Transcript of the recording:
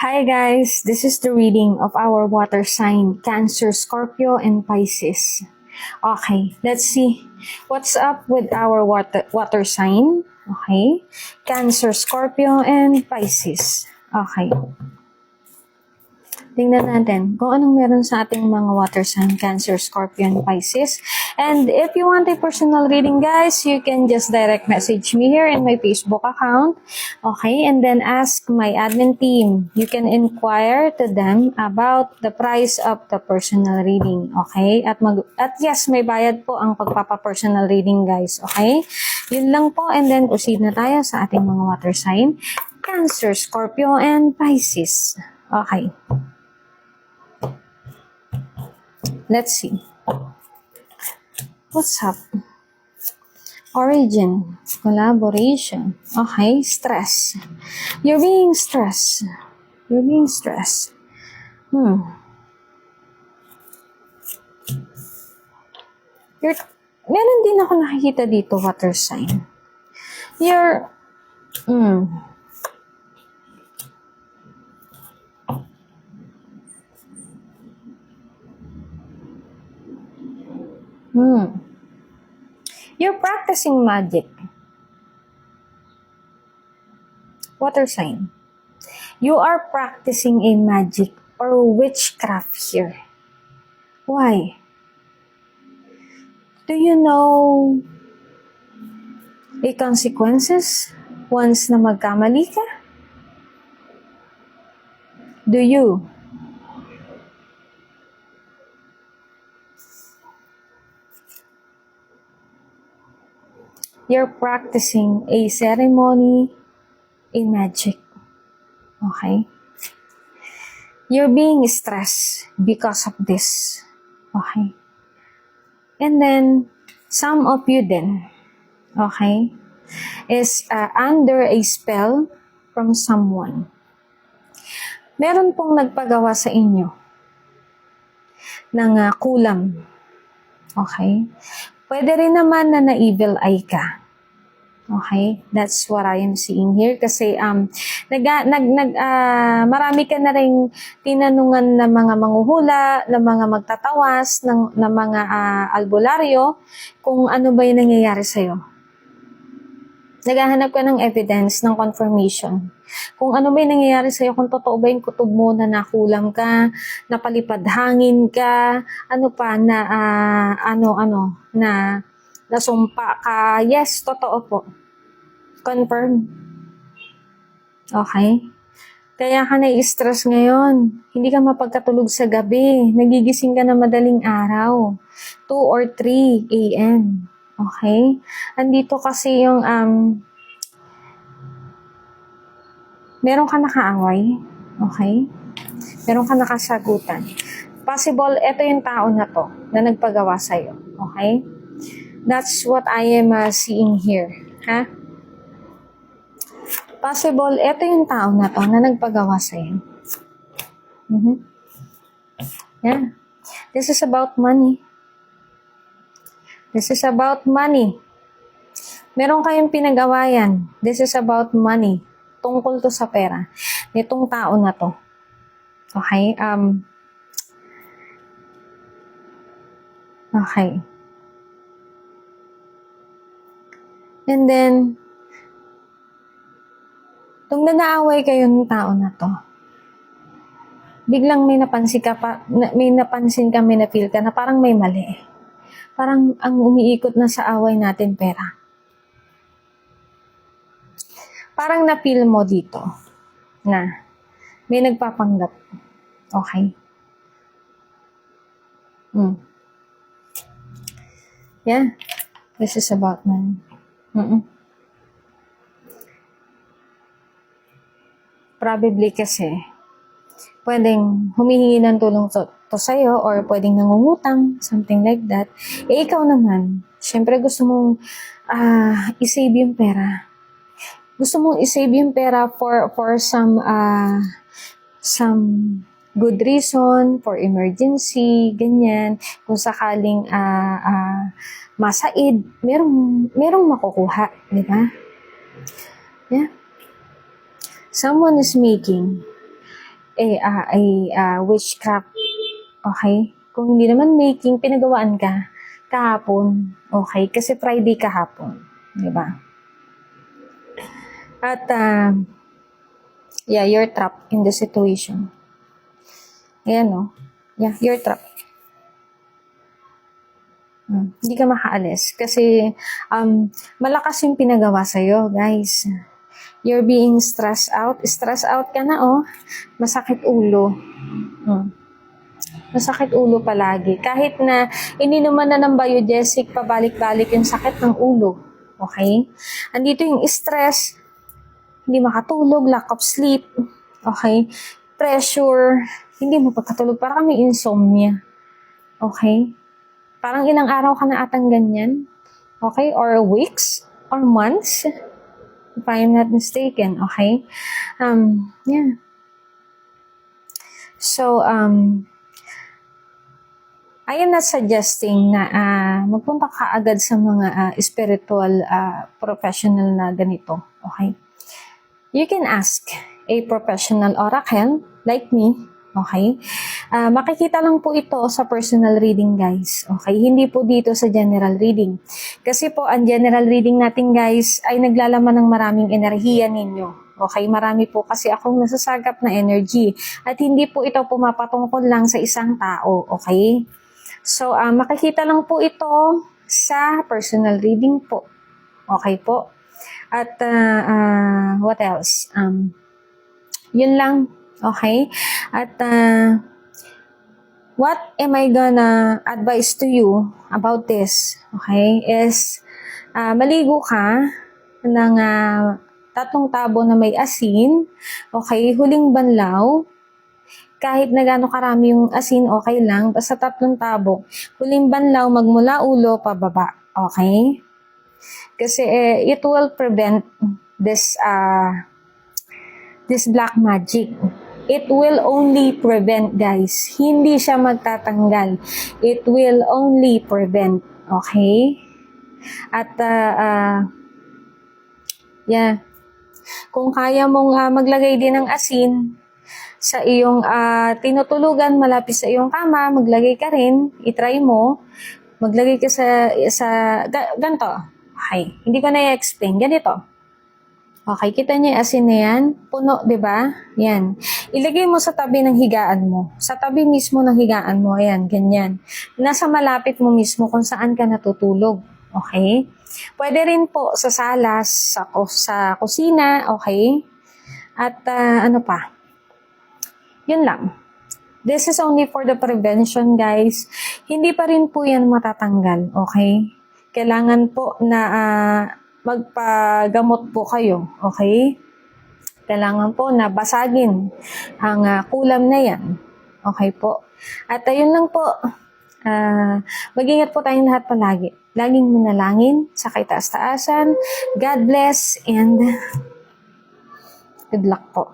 Hi guys, this is the reading of our water sign, Cancer, Scorpio, and Pisces. Okay, let's see what's up with our water sign. Okay, Cancer, Scorpio, and Pisces. Okay. Tingnan natin kung anong meron sa ating mga water sign, Cancer, Scorpio, and Pisces. And if you want a personal reading, guys, you can just direct message me here in my Facebook account. Okay, and then ask my admin team. You can inquire to them about the price of the personal reading. Okay, at yes, may bayad po ang pagpapa-personal reading, guys. Okay, yun lang po, and then proceed na tayo sa ating mga water sign, Cancer, Scorpio, and Pisces. Okay. Let's see. What's up? Origin, collaboration. Okay, stress. You're being stressed. You're being stressed. Meron din ako nakikita dito, water sign. You're practicing magic. Water sign. You are practicing a magic or witchcraft here. Why? Do you know the consequences once na magkamali ka? Do you? You're practicing a ceremony, a magic. Okay? You're being stressed because of this. Okay? And then, some of you then, okay, is under a spell from someone. Meron pong nagpagawa sa inyo ng kulam. Okay? Pwede rin naman na na-evil eye ka. Okay? That's what I am seeing here. Kasi marami ka na rin tinanungan ng mga manghuhula, ng mga magtatawas, ng mga albularyo, kung ano ba yung nangyayari sa'yo. Naghahanap ka ng evidence, ng confirmation. Kung ano ba yung nangyayari sa'yo, kung totoo ba yung kutob mo na nakulam ka, napalipad hangin ka, ano pa, na na nasumpa ka. Yes, totoo po. Confirm. Okay? Kaya ka na-stress ngayon. Hindi ka mapagkatulog sa gabi. Nagigising ka na madaling araw. 2 or 3 a.m. Okay? Andito kasi yung, meron ka nakaaway. Okay? Meron ka nakasagutan. Possible, ito yung tao na to, na nagpagawa sa'yo. Okay? That's what I am seeing here. Ha? Possible, ito yung tao na to, na nagpagawa sa'yo. Yeah. This is about money. This is about money. Meron kayong pinag-awayan. This is about money. Tungkol to sa pera. Nitong tao na to. Okay? Okay. And then, nung nag-aaway kayo ng tao na to, biglang may napansin ka, may na-feel ka na parang may mali. Parang ang umiikot na sa away natin pera. Parang na-feel mo dito na may nagpapanggap. Okay? Yeah. This is about money. Probably kasi pwedeng humihingi ng tulong to sa'yo or pwedeng nangungutang, something like that. Ikaw naman, syempre gusto mong i-save yung pera. Gusto mong i-save yung pera for some good reason, for emergency, ganyan. Kung sakaling masaid, merong makukuha, di ba? Yeah. Someone is making witchcraft. Okay? Kung hindi naman making, pinagawaan ka kahapon. Okay? Kasi Friday kahapon. Di ba? At, you're trapped in the situation. Ayan, no? Yeah, you're trapped. Hindi ka makaalis. Kasi, malakas yung pinagawa sa'yo, guys. You're being stressed out. Stressed out ka na, oh. Masakit ulo. Masakit ulo palagi. Kahit na ininuman na ng biogesic, pabalik-balik yung sakit ng ulo. Okay? Andito yung stress, hindi makatulog, lack of sleep. Okay? Pressure, hindi mo pagkatulog. Parang may insomnia. Okay? Parang ilang araw ka na atang ganyan. Okay? Or weeks? Or months? If I'm not mistaken. Okay? Yeah. So, I am not suggesting na magpunta ka agad sa mga spiritual professional na ganito. Okay? You can ask a professional oracle like me. Okay? Makikita lang po ito sa personal reading, guys. Okay? Hindi po dito sa general reading. Kasi po, ang general reading natin, guys, ay naglalaman ng maraming enerhiya ninyo. Okay? Marami po kasi akong nasasagap na energy. At hindi po ito pumapatungkol lang sa isang tao. Okay? So, makikita lang po ito sa personal reading po. Okay po? At, what else? Yun lang. Okay? At, what am I gonna advise to you about this? Okay? Is, maligo ka ng 3 tabo na may asin. Okay? Huling banlaw. Kahit na gaano karami yung asin, okay lang. Basta 3 tabo. Huling banlaw, magmula ulo, pababa. Okay? Kasi it will prevent this black magic. It will only prevent, guys. Hindi siya magtatanggal. It will only prevent. Okay? At, yeah. Kung kaya mong maglagay din ng asin sa iyong tinutulugan malapit sa iyong kama, maglagay ka rin, itry mo, maglagay ka ganito. Okay, hindi ko na i-explain, ganito. Okay, kita niyo yung asin na yan, puno, di ba? Yan. Ilagay mo sa tabi ng higaan mo. Sa tabi mismo ng higaan mo, ayan, ganyan. Nasa malapit mo mismo kung saan ka natutulog. Okay? Pwede rin po sa salas, sa kusina, okay? At ano pa? Yun lang. This is only for the prevention, guys. Hindi pa rin po yan matatanggal, okay? Kailangan po na magpagamot po kayo, okay? Kailangan po na basagin ang kulam na yan. Okay po. At ayun lang po. Mag-ingat po tayong lahat palagi. Laging manalangin sa kaitaas-taasan. God bless and good luck po.